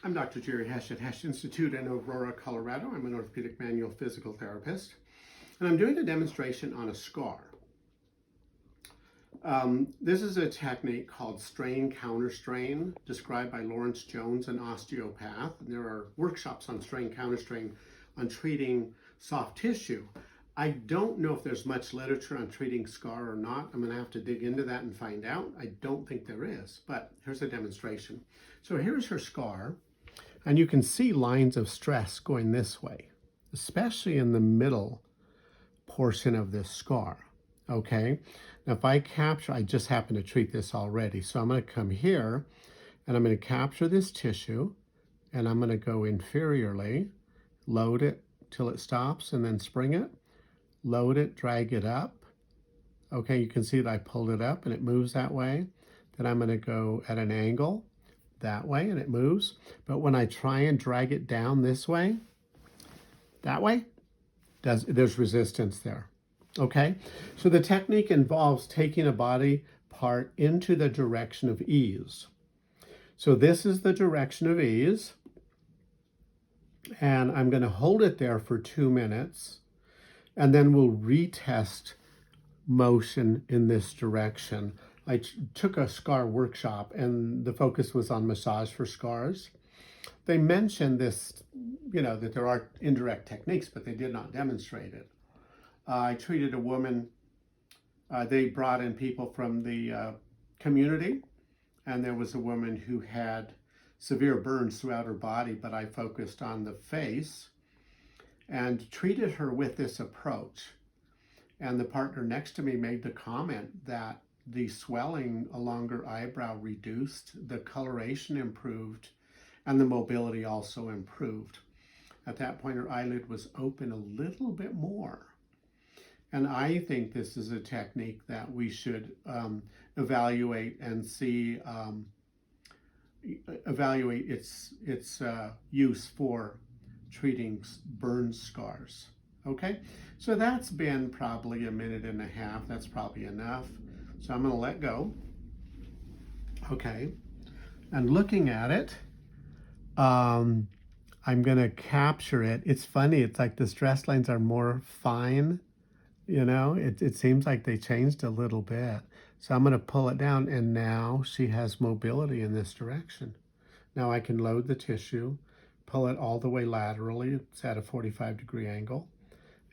I'm Dr. Jerry Hesch at Hesch Institute in Aurora, Colorado. I'm an orthopedic manual physical therapist, and I'm doing a demonstration on a scar. This is a technique called strain counter-strain, described by Lawrence Jones, an osteopath. And there are workshops on strain counter-strain on treating soft tissue. I don't know if there's much literature on treating scar or not. I'm going to have to dig into that and find out. I don't think there is, but here's a demonstration. So here's her scar, and you can see lines of stress going this way, especially in the middle portion of this scar, okay? Now if I capture, I just happen to treat this already, so I'm going to come here, and I'm going to capture this tissue, and I'm going to go inferiorly, load it till it stops, and then spring it. Load it, drag it up. Okay, you can see that I pulled it up and it moves that way. Then I'm going to go at an angle that way and it moves. But when I try and drag it down this way, that way, there's resistance there. Okay, so the technique involves taking a body part into the direction of ease. So this is the direction of ease. And I'm going to hold it there for 2 minutes. And then we'll retest motion in this direction. I took a scar workshop and the focus was on massage for scars. They mentioned this, that there are indirect techniques, but they did not demonstrate it. I treated a woman, they brought in people from the community, and there was a woman who had severe burns throughout her body, but I focused on the face and treated her with this approach. And the partner next to me made the comment that the swelling along her eyebrow reduced, the coloration improved, and the mobility also improved. At that point, her eyelid was open a little bit more. And I think this is a technique that we should evaluate and see, evaluate its use for treating burn scars. Okay, so that's been probably 1.5 minutes. That's probably enough. So I'm going to let go. Okay, and looking at it, I'm going to capture it. It's funny, it's like the stress lines are more fine, it seems like they changed a little bit. So I'm going to pull it down, and now she has mobility in this direction. Now I can load the tissue, pull it all the way laterally. It's at a 45-degree angle.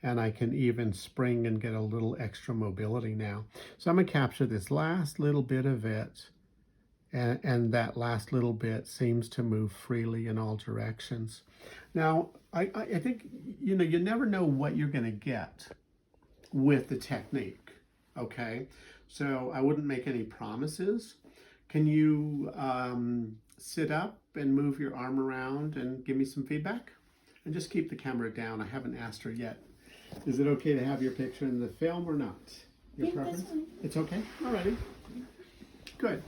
And I can even spring and get a little extra mobility now. So I'm going to capture this last little bit of it. And that last little bit seems to move freely in all directions. Now, I think, you never know what you're going to get with the technique, okay? So I wouldn't make any promises. Can you sit up and move your arm around and give me some feedback? And just keep the camera down. I haven't asked her yet. Is it okay to have your picture in the film or not? Your preference? That's fine. It's okay? Alrighty. Good.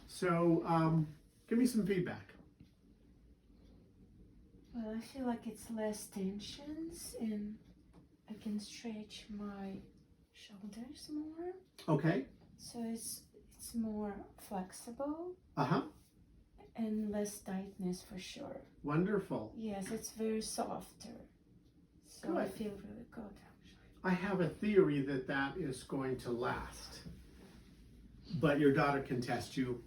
So give me some feedback. Well, I feel like it's less tensions and I can stretch my shoulders more. Okay. So it's more flexible. Uh-huh. And less tightness for sure. Wonderful. Yes, it's very softer. So good. I feel really good actually. I have a theory that is going to last. But your daughter can test you.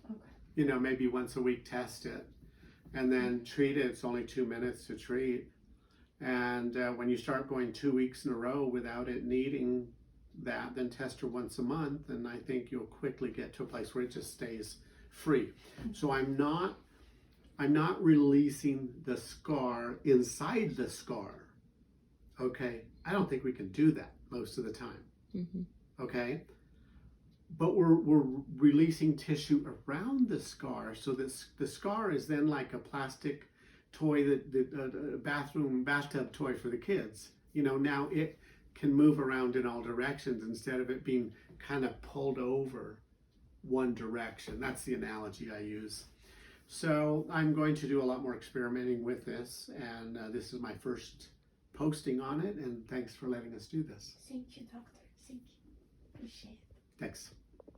Okay. Maybe once a week test it. And then treat it. It's only 2 minutes to treat. And when you start going 2 weeks in a row without it needing that, then test her once a month, and I think you'll quickly get to a place where it just stays free. So I'm not releasing the scar inside the scar. Okay, I don't think we can do that most of the time. Mm-hmm. Okay, but we're releasing tissue around the scar, so that the scar is then like a plastic toy, that bathtub toy for the kids. Now it can move around in all directions instead of it being kind of pulled over one direction. That's the analogy I use. So I'm going to do a lot more experimenting with this, and this is my first posting on it, and thanks for letting us do this. Thank you, doctor. Thank you. Appreciate it. Thanks.